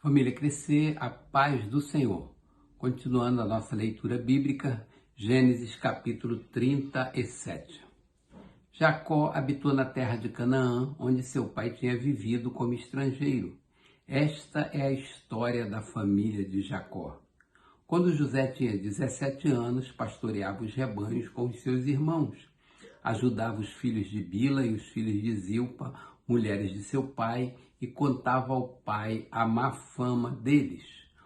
Família Crescer, a paz do Senhor. Continuando a nossa leitura bíblica, Gênesis capítulo 37. Jacó habitou na terra de Canaã, onde seu pai tinha vivido como estrangeiro. Esta é a história da família de Jacó. Quando José tinha 17 anos, pastoreava os rebanhos com os seus irmãos. Ajudava os filhos de Bila e os filhos de Zilpa, mulheres de seu pai, e contava ao pai a má fama deles.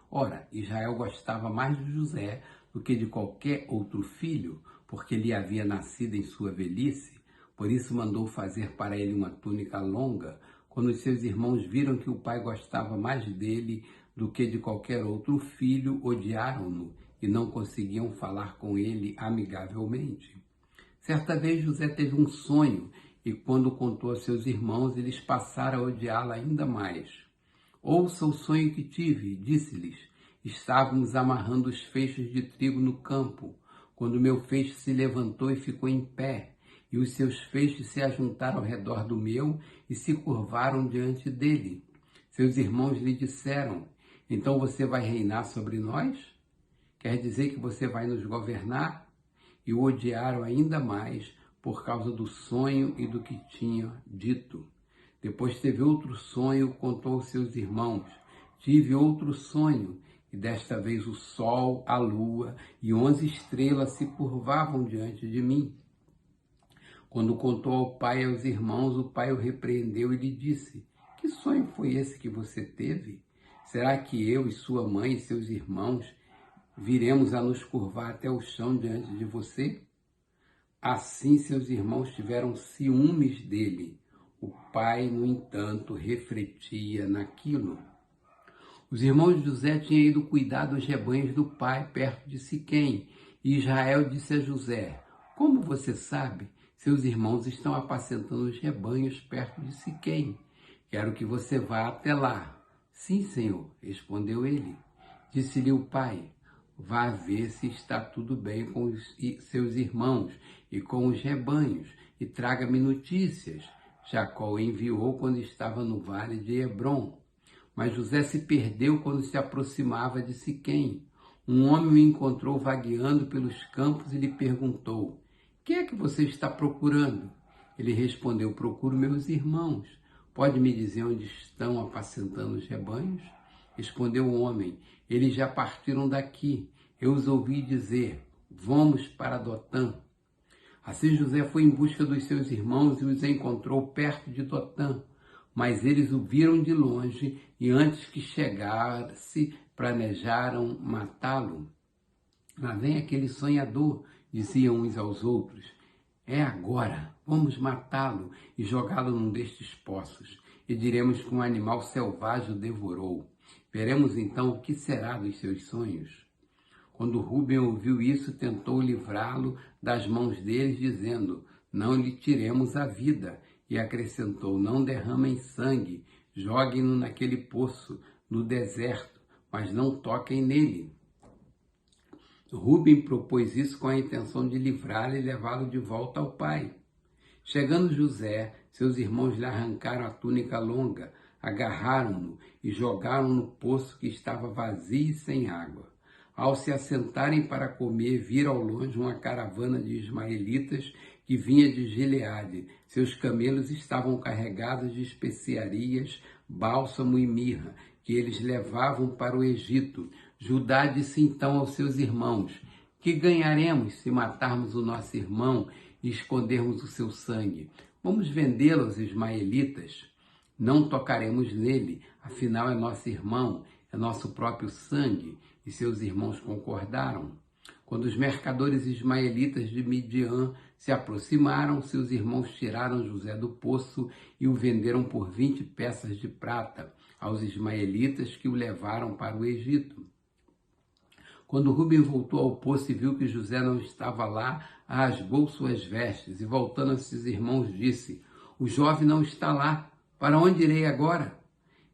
Ora, Israel gostava mais de José do que de qualquer outro filho, porque lhe havia nascido em sua velhice. Por isso mandou fazer para ele uma túnica longa. Quando os seus irmãos viram que o pai gostava mais dele do que de qualquer outro filho, odiaram-no e não conseguiam falar com ele amigavelmente. Certa vez José teve um sonho e quando contou a seus irmãos, eles passaram a odiá-lo ainda mais. Ouça o sonho que tive, disse-lhes. Estávamos amarrando os feixes de trigo no campo, quando meu feixe se levantou e ficou em pé, e os seus feixes se ajuntaram ao redor do meu e se curvaram diante dele. Seus irmãos lhe disseram, então você vai reinar sobre nós? Quer dizer que você vai nos governar? E o odiaram ainda mais por causa do sonho e do que tinha dito. Depois teve outro sonho, contou aos seus irmãos. Tive outro sonho, e desta vez o sol, a lua e 11 estrelas se curvavam diante de mim. Quando contou ao pai e aos irmãos, o pai o repreendeu e lhe disse, que sonho foi esse que você teve? Será que eu e sua mãe e seus irmãos viremos a nos curvar até o chão diante de você? Assim seus irmãos tiveram ciúmes dele. O pai, no entanto, refletia naquilo. Os irmãos de José tinham ido cuidar dos rebanhos do pai perto de Siquém. E Israel disse a José, como você sabe, seus irmãos estão apacentando os rebanhos perto de Siquém. Quero que você vá até lá. Sim, senhor, respondeu ele. Disse-lhe o pai, vá ver se está tudo bem com os seus irmãos e com os rebanhos, e traga-me notícias. Jacó o enviou quando estava no vale de Hebrom. Mas José se perdeu quando se aproximava de Siquém. Um homem o encontrou vagueando pelos campos e lhe perguntou, que é que você está procurando? Ele respondeu, procuro meus irmãos. Pode me dizer onde estão apacentando os rebanhos? Respondeu o homem, eles já partiram daqui. Eu os ouvi dizer, vamos para Dotã. Assim José foi em busca dos seus irmãos e os encontrou perto de Dotã. Mas eles o viram de longe e antes que chegasse, planejaram matá-lo. Lá vem aquele sonhador, diziam uns aos outros. É agora, vamos matá-lo e jogá-lo num destes poços. E diremos que um animal selvagem o devorou. Veremos então o que será dos seus sonhos. Quando Rúben ouviu isso, tentou livrá-lo das mãos deles, dizendo, não lhe tiremos a vida. E acrescentou, não derramem sangue, joguem-no naquele poço, no deserto, mas não toquem nele. Rúben propôs isso com a intenção de livrá-lo e levá-lo de volta ao pai. Chegando José, seus irmãos lhe arrancaram a túnica longa, agarraram-no e jogaram no poço que estava vazio e sem água. Ao se assentarem para comer, viram ao longe uma caravana de ismaelitas que vinha de Gileade. Seus camelos estavam carregados de especiarias, bálsamo e mirra, que eles levavam para o Egito. Judá disse então aos seus irmãos, que ganharemos se matarmos o nosso irmão e escondermos o seu sangue? Vamos vendê-lo aos ismaelitas? Não tocaremos nele, afinal é nosso irmão, é nosso próprio sangue. E seus irmãos concordaram. Quando os mercadores ismaelitas de Midian se aproximaram, seus irmãos tiraram José do poço e o venderam por 20 peças de prata aos ismaelitas que o levaram para o Egito. Quando Rúben voltou ao poço e viu que José não estava lá, rasgou suas vestes e, voltando a seus irmãos, disse, o jovem não está lá, para onde irei agora?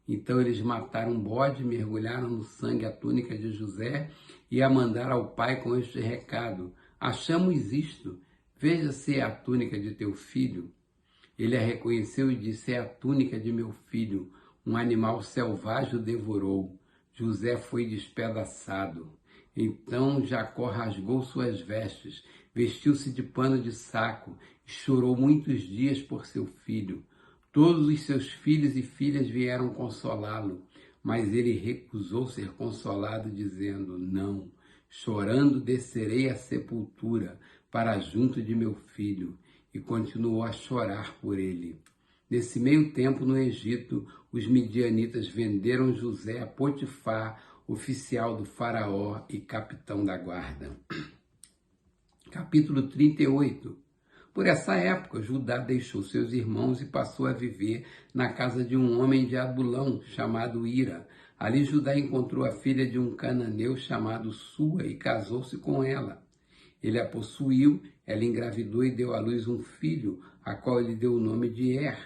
Então eles mataram um bode, mergulharam no sangue a túnica de José e a mandaram ao pai com este recado, achamos isto, veja se é a túnica de teu filho. Ele a reconheceu e disse, é a túnica de meu filho. um animal selvagem o devorou. José foi despedaçado. Então Jacó rasgou suas vestes, vestiu-se de pano de saco e chorou muitos dias por seu filho. Todos os seus filhos e filhas vieram consolá-lo, mas ele recusou ser consolado, dizendo: Não, chorando descerei à sepultura para junto de meu filho. E continuou a chorar por ele. Nesse meio tempo, no Egito, os midianitas venderam José a Potifar, oficial do faraó e capitão da guarda. Capítulo 38. Por essa época, Judá deixou seus irmãos e passou a viver na casa de um homem de Adulão, chamado Ira. Ali Judá encontrou a filha de um cananeu chamado Sua e casou-se com ela. Ele a possuiu, ela engravidou e deu à luz um filho, a qual ele deu o nome de Er.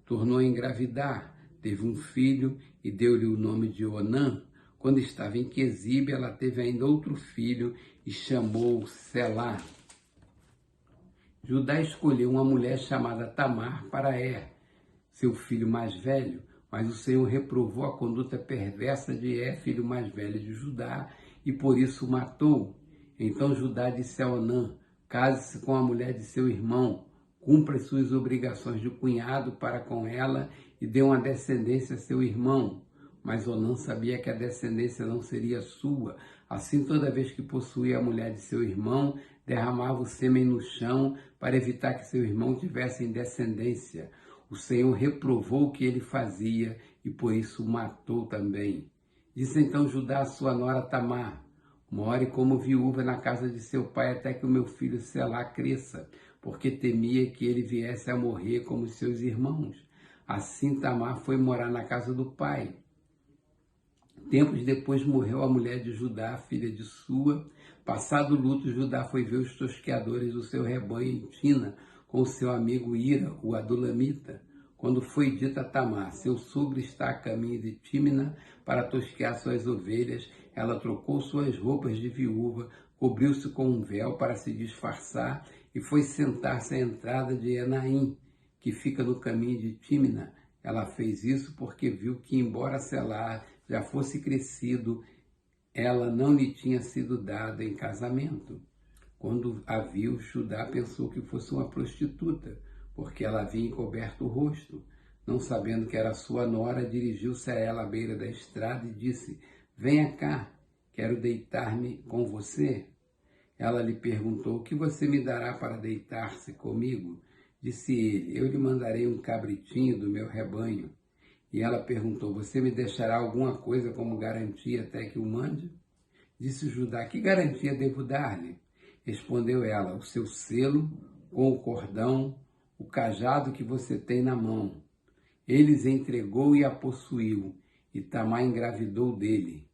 Tornou a engravidar, teve um filho e deu-lhe o nome de Onã. Quando estava em Quezibe, ela teve ainda outro filho e chamou-o Selá. Judá escolheu uma mulher chamada Tamar para Er, seu filho mais velho, mas o Senhor reprovou a conduta perversa de Er, filho mais velho de Judá, e por isso o matou. Então Judá disse a Onã: case-se com a mulher de seu irmão, cumpra suas obrigações de cunhado para com ela e dê uma descendência a seu irmão. Mas Onã sabia que a descendência não seria sua. Assim, toda vez que possuía a mulher de seu irmão, derramava o sêmen no chão para evitar que seu irmão tivesse descendência. O Senhor reprovou o que ele fazia e por isso o matou também. Disse então Judá a sua nora Tamar: more como viúva na casa de seu pai até que o meu filho Selá cresça, porque temia que ele viesse a morrer como seus irmãos. Assim Tamar foi morar na casa do pai. Tempos depois morreu a mulher de Judá, filha de Sua. Passado o luto, Judá foi ver os tosqueadores do seu rebanho em Tina, com seu amigo Ira, o adulamita. Quando foi dita a Tamar: seu sogro está a caminho de Tímina para tosquear suas ovelhas, ela trocou suas roupas de viúva, cobriu-se com um véu para se disfarçar e foi sentar-se à entrada de Enaim, que fica no caminho de Tímina. Ela fez isso porque viu que, embora Selá já fosse crescido, ela não lhe tinha sido dada em casamento. Quando a viu, Judá pensou que fosse uma prostituta, porque ela havia encoberto o rosto. Não sabendo que era sua nora, dirigiu-se a ela à beira da estrada e disse: venha cá, quero deitar-me com você. Ela lhe perguntou: o que você me dará para deitar-se comigo? Disse ele: eu lhe mandarei um cabritinho do meu rebanho. E ela perguntou: você me deixará alguma coisa como garantia até que o mande? Disse Judá: que garantia devo dar-lhe? Respondeu ela: o seu selo com o cordão, o cajado que você tem na mão. Ele os entregou e a possuiu, e Tamar engravidou dele.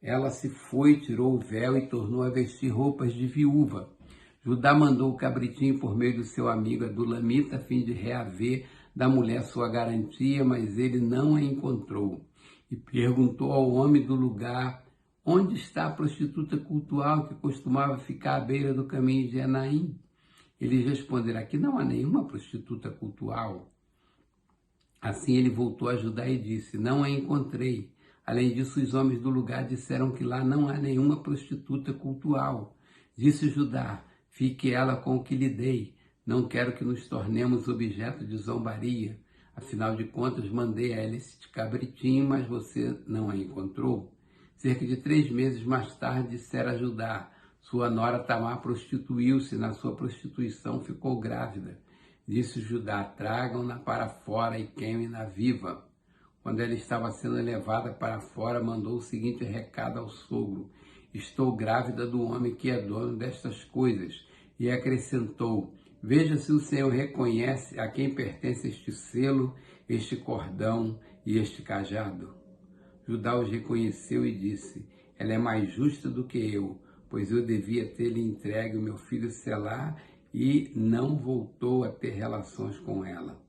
Ela se foi, tirou o véu e tornou a vestir roupas de viúva. Judá mandou o cabritinho por meio do seu amigo Adulamita, a fim de reaver da mulher sua garantia, mas ele não a encontrou. E perguntou ao homem do lugar: onde está a prostituta cultual que costumava ficar à beira do caminho de Enaim? Eles responderam: aqui não há nenhuma prostituta cultual. Assim ele voltou a Judá e disse: não a encontrei. Além disso, os homens do lugar disseram que lá não há nenhuma prostituta cultual. Disse Judá: fique ela com o que lhe dei. Não quero que nos tornemos objeto de zombaria. Afinal de contas, mandei a ela esse cabritinho, mas você não a encontrou. Cerca de 3 meses mais tarde, dissera Judá: sua nora Tamar prostituiu-se, na sua prostituição ficou grávida. Disse Judá: tragam-na para fora e queimem-na viva. Quando ela estava sendo levada para fora, mandou o seguinte recado ao sogro: estou grávida do homem que é dono destas coisas. E acrescentou: veja se o Senhor reconhece a quem pertence este selo, este cordão e este cajado. Judá os reconheceu e disse: ela é mais justa do que eu, pois eu devia ter-lhe entregue o meu filho Selá e não voltou a ter relações com ela.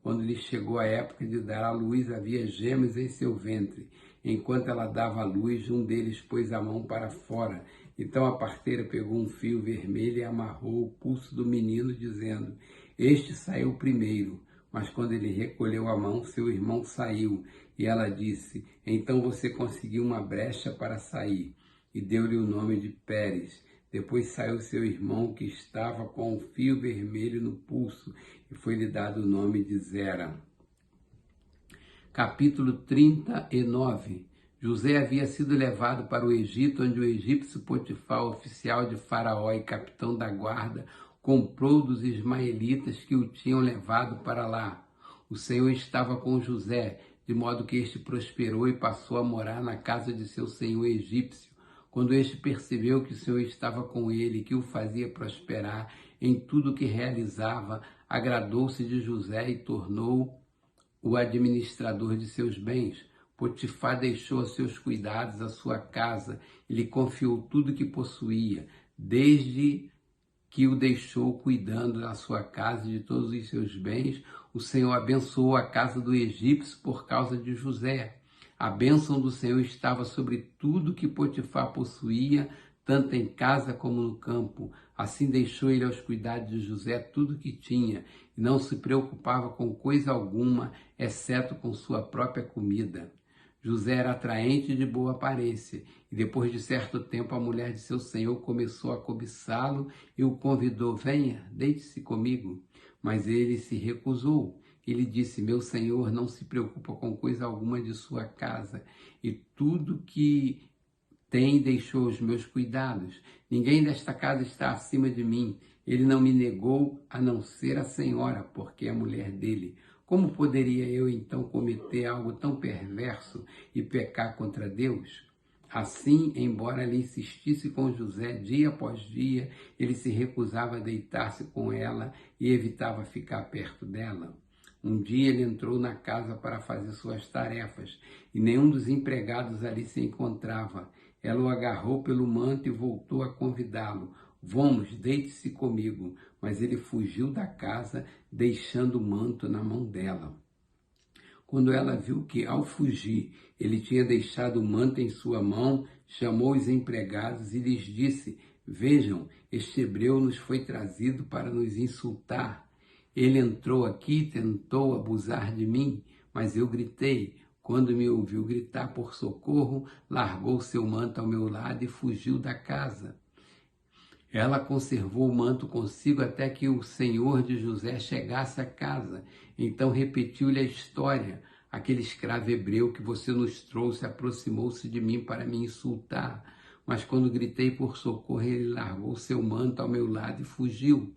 Quando lhe chegou a época de dar à luz, havia gêmeos em seu ventre. Enquanto ela dava à luz, um deles pôs a mão para fora. Então a parteira pegou um fio vermelho e amarrou o pulso do menino, dizendo: este saiu primeiro. Mas quando ele recolheu a mão, seu irmão saiu. E ela disse: então você conseguiu uma brecha para sair. E deu-lhe o nome de Pérez. Depois saiu seu irmão, que estava com um fio vermelho no pulso, e foi-lhe dado o nome de Zera. Capítulo 39. José havia sido levado para o Egito, onde o egípcio Potifar, oficial de Faraó e capitão da guarda, comprou dos ismaelitas que o tinham levado para lá. O Senhor estava com José, de modo que este prosperou e passou a morar na casa de seu senhor egípcio. Quando este percebeu que o Senhor estava com ele, que o fazia prosperar em tudo o que realizava, agradou-se de José e tornou o administrador de seus bens. Potifar deixou a seus cuidados a sua casa e lhe confiou tudo que possuía, desde que o deixou cuidando da sua casa e de todos os seus bens. O Senhor abençoou a casa do egípcio por causa de José. A bênção do Senhor estava sobre tudo que Potifar possuía, tanto em casa como no campo. Assim deixou ele aos cuidados de José tudo que tinha, e não se preocupava com coisa alguma, exceto com sua própria comida. José era atraente e de boa aparência, e depois de certo tempo a mulher de seu senhor começou a cobiçá-lo e o convidou: venha, deite-se comigo. Mas ele se recusou. Ele disse: meu senhor não se preocupa com coisa alguma de sua casa, e tudo que tem deixou os meus cuidados. Ninguém desta casa está acima de mim. Ele não me negou, a não ser a senhora, porque é mulher dele. Como poderia eu então cometer algo tão perverso e pecar contra Deus? Assim, embora ele insistisse com José dia após dia, ele se recusava a deitar-se com ela e evitava ficar perto dela. Um dia ele entrou na casa para fazer suas tarefas e nenhum dos empregados ali se encontrava. Ela o agarrou pelo manto e voltou a convidá-lo: vamos, deite-se comigo. Mas ele fugiu da casa, deixando o manto na mão dela. Quando ela viu que, ao fugir, ele tinha deixado o manto em sua mão, chamou os empregados e lhes disse: vejam, este hebreu nos foi trazido para nos insultar. Ele entrou aqui e tentou abusar de mim, mas eu gritei. Quando me ouviu gritar por socorro, largou seu manto ao meu lado e fugiu da casa. Ela conservou o manto consigo até que o senhor de José chegasse à casa. Então repetiu-lhe a história: aquele escravo hebreu que você nos trouxe aproximou-se de mim para me insultar. Mas quando gritei por socorro, ele largou seu manto ao meu lado e fugiu.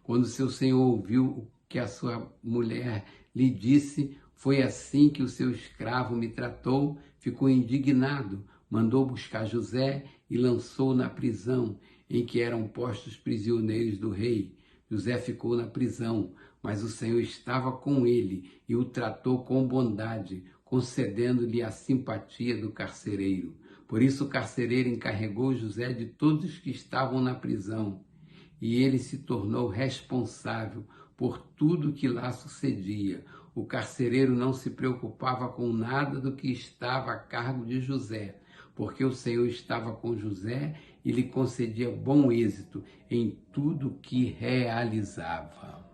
Quando seu senhor ouviu o que a sua mulher lhe disse: foi assim que o seu escravo me tratou, ficou indignado, mandou buscar José e lançou-o na prisão, em que eram postos prisioneiros do rei. José ficou na prisão, mas o Senhor estava com ele e o tratou com bondade, concedendo-lhe a simpatia do carcereiro. Por isso o carcereiro encarregou José de todos os que estavam na prisão, e ele se tornou responsável por tudo que lá sucedia. O carcereiro não se preocupava com nada do que estava a cargo de José, porque o Senhor estava com José e lhe concedia bom êxito em tudo que realizava.